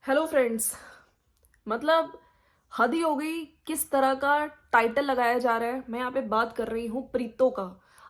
Hello friends. मतलब हद ही हो गई किस तरह का टाइटल लगाया जा रहा है। मैं यहाँ पे बात कर रही हूँ प्रीतो का।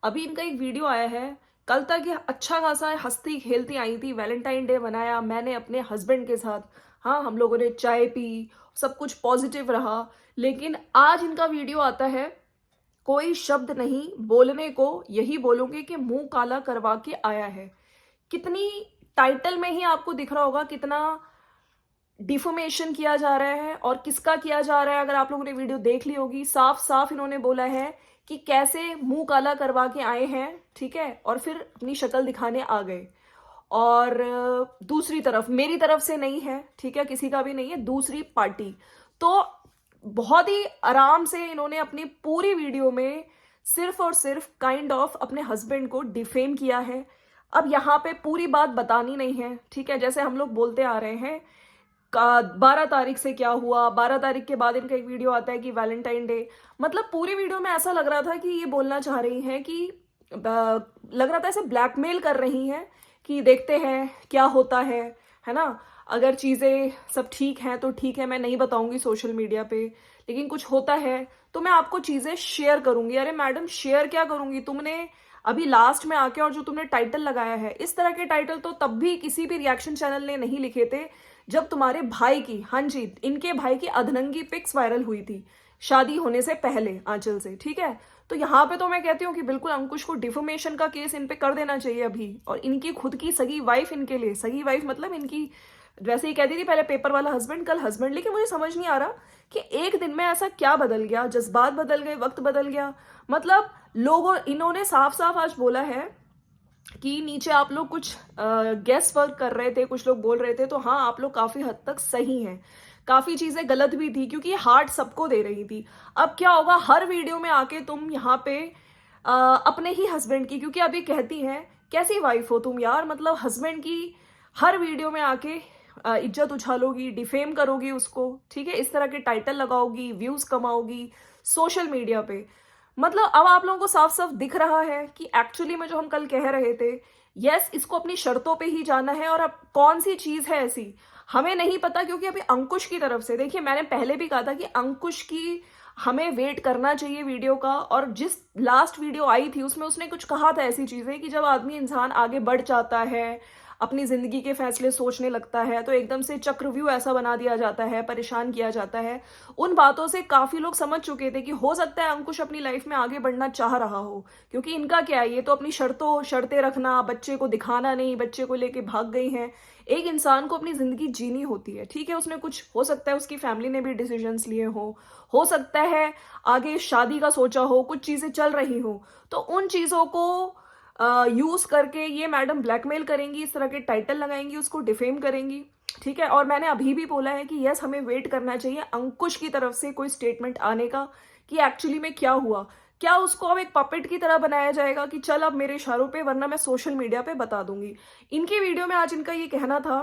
अभी इनका एक वीडियो आया है। कल तक ये अच्छा खासा हंसती खेलती आई थी, वैलेंटाइन डे मनाया मैंने अपने हस्बैंड के साथ। हाँ, हम लोगों ने चाय पी, सब कुछ पॉजिटिव रहा। लेकिन आज इनका वीडियो आता है, कोई शब्द नहीं बोलने को, यही बोलूंगे कि मुंह काला करवा के आया है। कितनी टाइटल में ही आपको दिख रहा होगा कितना डिफोमेशन किया जा रहा है और किसका किया जा रहा है। अगर आप लोगों ने वीडियो देख ली होगी, साफ साफ इन्होंने बोला है कि कैसे मुंह काला करवा के आए हैं, ठीक है, और फिर अपनी शक्ल दिखाने आ गए। और दूसरी तरफ मेरी तरफ से नहीं है, ठीक है, किसी का भी नहीं है, दूसरी पार्टी। तो बहुत ही आराम से इन्होंने अपनी पूरी वीडियो में सिर्फ और सिर्फ काइंड ऑफ अपने हस्बैंड को डिफेम किया है। अब यहाँ पे पूरी बात बतानी नहीं है, ठीक है, जैसे हम लोग बोलते आ रहे हैं का 12 तारीख से क्या हुआ, 12 तारीख के बाद इनका एक वीडियो आता है कि वैलेंटाइन डे। मतलब पूरी वीडियो में ऐसा लग रहा था कि ये बोलना चाह रही हैं कि लग रहा था ऐसे ब्लैकमेल कर रही हैं कि देखते हैं क्या होता है ना। अगर चीज़ें सब ठीक हैं तो ठीक है, मैं नहीं बताऊंगी सोशल मीडिया पे, लेकिन कुछ होता है तो मैं आपको चीज़ें शेयर करूंगी। अरे मैडम, शेयर क्या करूंगी, तुमने अभी लास्ट में आके और जो तुमने टाइटल लगाया है, इस तरह के टाइटल तो तब भी किसी भी रिएक्शन चैनल ने नहीं लिखे थे जब तुम्हारे भाई की, हाँ जी, इनके भाई की अधनंगी पिक्स वायरल हुई थी शादी होने से पहले आंचल से, ठीक है। तो यहाँ पे तो मैं कहती हूँ कि बिल्कुल अंकुश को डिफोमेशन का केस इन पे कर देना चाहिए अभी। और इनकी खुद की सगी वाइफ, इनके लिए सगी वाइफ मतलब इनकी, वैसे ही कहती थी पहले पेपर वाला हस्बैंड, कल हस्बैंड, लेकिन मुझे समझ नहीं आ रहा कि एक दिन में ऐसा क्या बदल गया, जज्बात बदल गए, वक्त बदल गया। मतलब लोगों, इन्होंने साफ साफ आज बोला है कि नीचे आप लोग कुछ गेस वर्क कर रहे थे, कुछ लोग बोल रहे थे, तो हाँ आप लोग काफी हद तक सही हैं। काफी चीजें गलत भी थी क्योंकि हार्ट सबको दे रही थी। अब क्या होगा, हर वीडियो में आके तुम यहाँ पे अपने ही हस्बैंड की, क्योंकि अभी कहती हैं कैसी वाइफ हो तुम यार, मतलब हस्बैंड की हर वीडियो में आके इज्जत उछालोगी, डिफेम करोगी उसको, ठीक है, इस तरह के टाइटल लगाओगी, व्यूज कमाओगी सोशल मीडिया पे। मतलब अब आप लोगों को साफ साफ दिख रहा है कि एक्चुअली में जो हम कल कह रहे थे, यस, इसको अपनी शर्तों पे ही जाना है। और अब कौन सी चीज है ऐसी, हमें नहीं पता, क्योंकि अभी अंकुश की तरफ से, देखिए मैंने पहले भी कहा था कि अंकुश की हमें वेट करना चाहिए वीडियो का। और जिस लास्ट वीडियो आई थी उसमें उसने कुछ कहा था ऐसी चीजें कि जब आदमी इंसान आगे बढ़ जाता है, अपनी जिंदगी के फैसले सोचने लगता है, तो एकदम से चक्रव्यूह ऐसा बना दिया जाता है, परेशान किया जाता है। उन बातों से काफी लोग समझ चुके थे कि हो सकता है अंकुश अपनी लाइफ में आगे बढ़ना चाह रहा हो, क्योंकि इनका क्या है, ये तो अपनी शर्तें रखना, बच्चे को दिखाना नहीं, बच्चे को लेके भाग गई हैं। एक इंसान को अपनी जिंदगी जीनी होती है, ठीक है, उसने कुछ, हो सकता है उसकी फैमिली ने भी डिसीजंस लिए हो सकता है आगे शादी का सोचा हो, कुछ चीजें चल रही हो, तो उन चीजों को यूज करके ये मैडम ब्लैकमेल करेंगी, इस तरह के टाइटल लगाएंगी, उसको डिफेम करेंगी, ठीक है। और मैंने अभी भी बोला है कि यस, हमें वेट करना चाहिए अंकुश की तरफ से कोई स्टेटमेंट आने का कि एक्चुअली में क्या हुआ। क्या उसको अब एक पपेट की तरह बनाया जाएगा कि चल अब मेरे इशारों पे, वरना मैं सोशल मीडिया पे बता दूंगी। इनकी वीडियो में आज इनका ये कहना था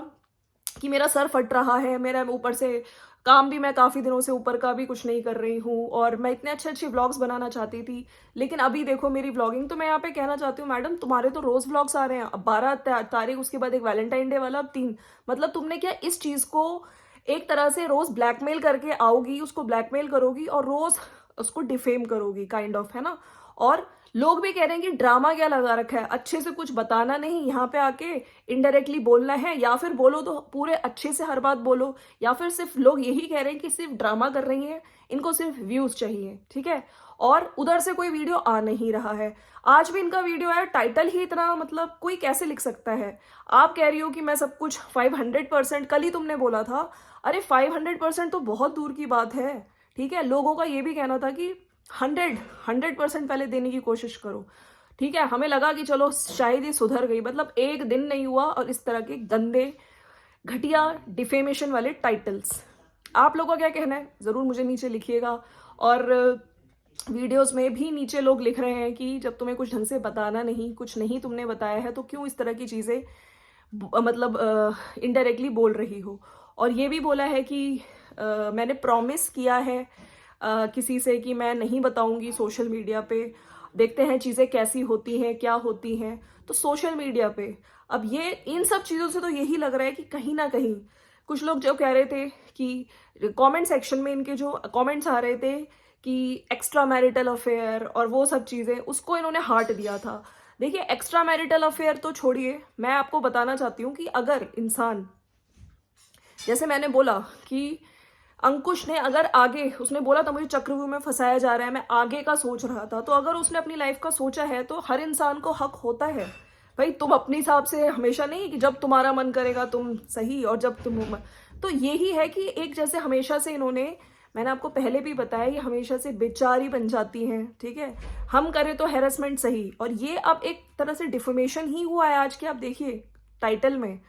कि मेरा सर फट रहा है, मेरा ऊपर से काम भी, मैं काफी दिनों से ऊपर का भी कुछ नहीं कर रही हूँ, और मैं इतने अच्छे अच्छे व्लॉग्स बनाना चाहती थी, लेकिन अभी देखो मेरी व्लॉगिंग। तो मैं यहाँ पे कहना चाहती हूँ मैडम, तुम्हारे तो रोज व्लॉग्स आ रहे हैं, अब 12 तारीख, उसके बाद एक वैलेंटाइन डे वाला, अब 3। मतलब तुमने क्या इस चीज को एक तरह से रोज ब्लैकमेल करके आओगी, उसको ब्लैकमेल करोगी और रोज उसको डिफेम करोगी काइंड ऑफ, है ना। और लोग भी कह रहे हैं कि ड्रामा क्या लगा रखा है, अच्छे से कुछ बताना नहीं, यहाँ पे आके इनडायरेक्टली बोलना है, या फिर बोलो तो पूरे अच्छे से हर बात बोलो, या फिर सिर्फ लोग यही कह रहे हैं कि सिर्फ ड्रामा कर रही हैं, इनको सिर्फ व्यूज चाहिए, ठीक है। और उधर से कोई वीडियो आ नहीं रहा है। आज भी इनका वीडियो है, टाइटल ही इतना, मतलब कोई कैसे लिख सकता है। आप कह रही हो कि मैं सब कुछ 500%, कल ही तुमने बोला था, अरे 500% तो बहुत दूर की बात है, ठीक है। लोगों का ये भी कहना था कि 100% पहले देने की कोशिश करो, ठीक है। हमें लगा कि चलो शायद ये सुधर गई, मतलब एक दिन नहीं हुआ और इस तरह के गंदे घटिया डिफेमेशन वाले टाइटल्स। आप लोगों का क्या कहना है जरूर मुझे नीचे लिखिएगा। और वीडियोस में भी नीचे लोग लिख रहे हैं कि जब तुम्हें कुछ ढंग से बताना नहीं, कुछ नहीं तुमने बताया है, तो क्यों इस तरह की चीजें मतलब इनडायरेक्टली बोल रही हो। और ये भी बोला है कि मैंने प्रॉमिस किया है किसी से कि मैं नहीं बताऊंगी सोशल मीडिया पे, देखते हैं चीजें कैसी होती हैं, क्या होती हैं। तो सोशल मीडिया पे अब ये इन सब चीजों से तो यही लग रहा है कि कहीं ना कहीं कुछ लोग जो कह रहे थे कि कमेंट सेक्शन में इनके जो कमेंट्स आ रहे थे कि एक्स्ट्रा मैरिटल अफेयर और वो सब चीज़ें, उसको इन्होंने हार्ट दिया था। देखिए, एक्स्ट्रा मैरिटल अफेयर तो छोड़िए, मैं आपको बताना चाहती हूँ कि अगर इंसान, जैसे मैंने बोला कि अंकुश ने अगर आगे, उसने बोला था मुझे चक्रव्यूह में फंसाया जा रहा है, मैं आगे का सोच रहा था, तो अगर उसने अपनी लाइफ का सोचा है तो हर इंसान को हक होता है भाई। तुम अपने हिसाब से हमेशा नहीं कि जब तुम्हारा मन करेगा तुम सही, और जब तुम, तो यही है कि एक जैसे हमेशा से इन्होंने, मैंने आपको पहले भी बताया, ये हमेशा से बेचारी बन जाती हैं, ठीक है। हम करें तो हैरेसमेंट सही, और ये अब एक तरह से डिफेमेशन ही हुआ है आज के, आप देखिए टाइटल में।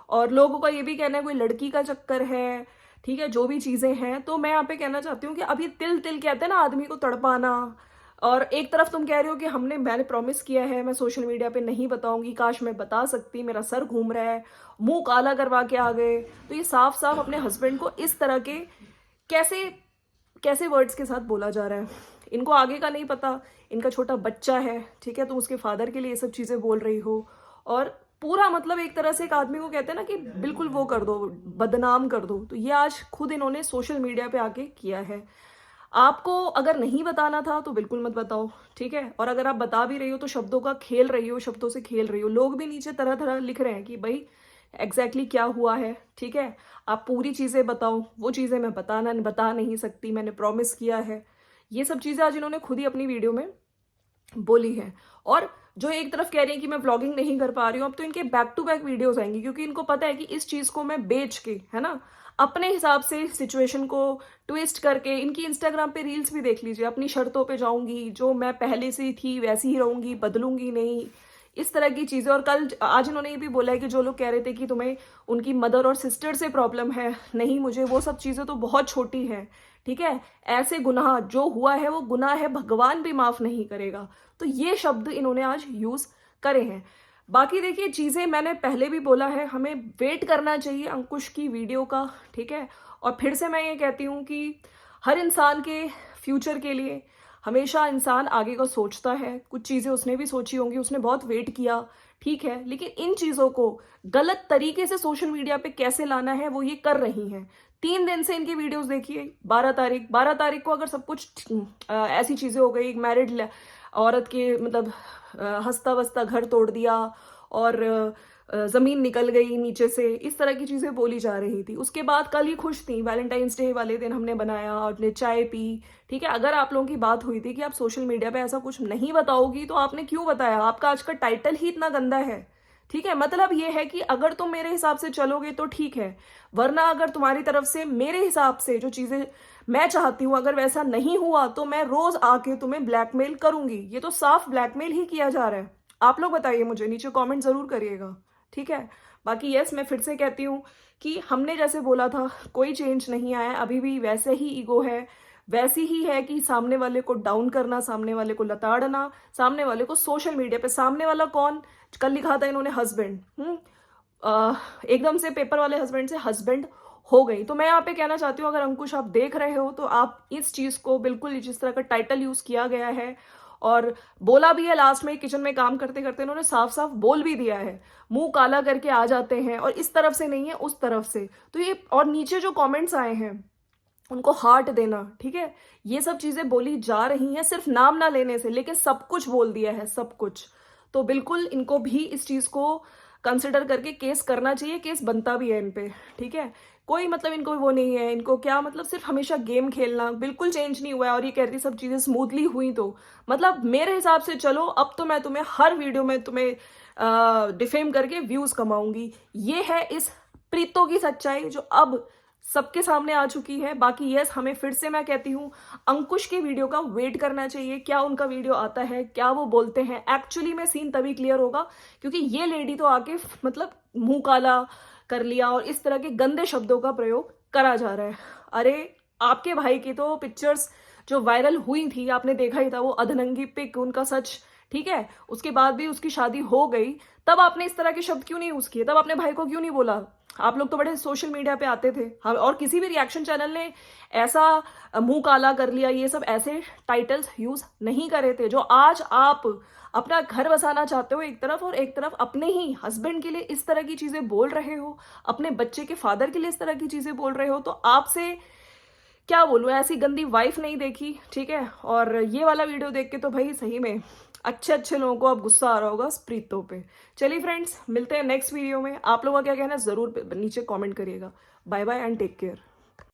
और लोगों का ये भी कहना है कोई लड़की का चक्कर है, ठीक है, जो भी चीजें हैं। तो मैं यहाँ पे कहना चाहती हूँ कि अभी तिल तिल कहते हैं ना आदमी को तड़पाना, और एक तरफ तुम कह रहे हो कि मैंने प्रॉमिस किया है मैं सोशल मीडिया पे नहीं बताऊंगी, काश मैं बता सकती, मेरा सर घूम रहा है, मुंह काला करवा के आ गए। तो ये साफ साफ अपने हस्बैंड को इस तरह के कैसे कैसे वर्ड्स के साथ बोला जा रहा है। इनको आगे का नहीं पता, इनका छोटा बच्चा है, ठीक है, तुम उसके फादर के लिए ये सब चीजें बोल रही हो, और पूरा मतलब एक तरह से एक आदमी को कहते हैं ना कि बिल्कुल वो कर दो, बदनाम कर दो। तो ये आज खुद इन्होंने सोशल मीडिया पे आके किया है। आपको अगर नहीं बताना था तो बिल्कुल मत बताओ, ठीक है, और अगर आप बता भी रही हो तो शब्दों का खेल रही हो, शब्दों से खेल रही हो। लोग भी नीचे तरह तरह लिख रहे हैं कि भाई एग्जैक्टली क्या हुआ है, ठीक है, आप पूरी चीजें बताओ। वो चीजें मैं बता नहीं सकती, मैंने प्रॉमिस किया है। ये सब चीजें आज इन्होंने खुद ही अपनी वीडियो में बोली है। और जो एक तरफ कह रही है कि मैं व्लॉगिंग नहीं कर पा रही हूँ, अब तो इनके बैक टू बैक वीडियोस आएंगी, क्योंकि इनको पता है कि इस चीज को मैं बेच के, है ना, अपने हिसाब से सिचुएशन को ट्विस्ट करके, इनकी इंस्टाग्राम पे रील्स भी देख लीजिए, अपनी शर्तों पे जाऊंगी, जो मैं पहले से थी वैसी ही रहूंगी, बदलूंगी नहीं, इस तरह की चीजें। और आज इन्होंने ये भी बोला है कि जो लोग कह रहे थे कि तुम्हें उनकी मदर और सिस्टर से प्रॉब्लम है, नहीं, मुझे वो सब चीजें तो बहुत छोटी हैं, ठीक है, ऐसे गुनाह जो हुआ है वो गुनाह है, भगवान भी माफ नहीं करेगा। तो ये शब्द इन्होंने आज यूज करे हैं। बाकी देखिए, चीजें मैंने पहले भी बोला है, हमें वेट करना चाहिए अंकुश की वीडियो का, ठीक है। और फिर से मैं ये कहती हूँ कि हर इंसान के फ्यूचर के लिए हमेशा इंसान आगे का सोचता है। कुछ चीजें उसने भी सोची होंगी, उसने बहुत वेट किया, ठीक है, लेकिन इन चीजों को गलत तरीके से सोशल मीडिया पे कैसे लाना है वो ये कर रही हैं। 3 दिन से इनकी वीडियोस देखिए, 12 तारीख को अगर सब कुछ ऐसी चीजें हो गई, एक मैरिड औरत के मतलब हंसता बसता घर तोड़ दिया, और जमीन निकल गई नीचे से, इस तरह की चीजें बोली जा रही थी। उसके बाद कल ही खुश थी, वैलेंटाइंस डे वाले दिन हमने बनाया और ने चाय पी, ठीक है। अगर आप लोगों की बात हुई थी कि आप सोशल मीडिया पे ऐसा कुछ नहीं बताओगी, तो आपने क्यों बताया? आपका आज का टाइटल ही इतना गंदा है, ठीक है। मतलब ये है कि अगर तुम मेरे हिसाब से चलोगे तो ठीक है, वरना अगर तुम्हारी तरफ से मेरे हिसाब से जो चीजें मैं चाहती हूँ अगर वैसा नहीं हुआ, तो मैं रोज आके तुम्हें ब्लैकमेल करूंगी। ये तो साफ ब्लैकमेल ही किया जा रहा है। आप लोग बताइए, मुझे नीचे कमेंट जरूर करिएगा, ठीक है। बाकी यस, मैं फिर से कहती हूँ कि हमने जैसे बोला था कोई चेंज नहीं आया, अभी भी वैसे ही ईगो है, वैसी ही है कि सामने वाले को डाउन करना, सामने वाले को लताड़ना, सामने वाले को सोशल मीडिया पे, सामने वाला कौन, कल लिखा था इन्होंने हस्बैंड, एकदम से पेपर वाले हस्बैंड से हस्बैंड हो गई। तो मैं यहाँ पे कहना चाहती हूँ, अगर अंकुश आप देख रहे हो तो आप इस चीज को बिल्कुल, जिस तरह का टाइटल यूज किया गया है और बोला भी है लास्ट में, किचन में काम करते करते इन्होंने साफ साफ बोल भी दिया है, मुंह काला करके आ जाते हैं, और इस तरफ से नहीं है उस तरफ से। तो ये, और नीचे जो कमेंट्स आए हैं उनको हार्ट देना, ठीक है, ये सब चीजें बोली जा रही हैं सिर्फ नाम ना लेने से, लेकिन सब कुछ बोल दिया है, सब कुछ। तो बिल्कुल इनको भी इस चीज को कंसिडर करके केस करना चाहिए, केस बनता भी है इन पे, ठीक है। कोई मतलब इनको वो नहीं है, इनको क्या मतलब, सिर्फ हमेशा गेम खेलना, बिल्कुल चेंज नहीं हुआ है। और ये कहती सब चीजें स्मूथली हुई, तो मतलब मेरे हिसाब से चलो, अब तो मैं तुम्हें हर वीडियो में तुम्हें डिफेम करके व्यूज कमाऊंगी। ये है इस प्रीतो की सच्चाई जो अब सबके सामने आ चुकी है। बाकी यस, हमें फिर से मैं कहती हूँ, अंकुश के वीडियो का वेट करना चाहिए, क्या उनका वीडियो आता है, क्या वो बोलते हैं। एक्चुअली में सीन तभी क्लियर होगा, क्योंकि ये लेडी तो आके मतलब मुंह काला कर लिया और इस तरह के गंदे शब्दों का प्रयोग करा जा रहा है। अरे आपके भाई की तो पिक्चर्स जो वायरल हुई थी, आपने देखा ही था, वो अधनंगी पिक, उनका सच, ठीक है, उसके बाद भी उसकी शादी हो गई, तब आपने इस तरह के शब्द क्यों नहीं यूज किए? तब अपने भाई को क्यों नहीं बोला आप लोग तो बड़े सोशल मीडिया पे आते थे, हम और किसी भी रिएक्शन चैनल ने ऐसा मुंह काला कर लिया, ये सब ऐसे टाइटल्स यूज नहीं करे थे। जो आज आप अपना घर बसाना चाहते हो एक तरफ, और एक तरफ अपने ही हस्बैंड के लिए इस तरह की चीजें बोल रहे हो, अपने बच्चे के फादर के लिए इस तरह की चीजें बोल रहे हो, तो आपसे क्या बोलूं, ऐसी गंदी वाइफ नहीं देखी, ठीक है। और ये वाला वीडियो देख के तो भाई सही में अच्छे अच्छे लोगों को अब गुस्सा आ रहा होगा प्रीतों पे। चलिए फ्रेंड्स, मिलते हैं नेक्स्ट वीडियो में। आप लोगों का क्या कहना है जरूर नीचे कमेंट करिएगा। Bye bye and take care.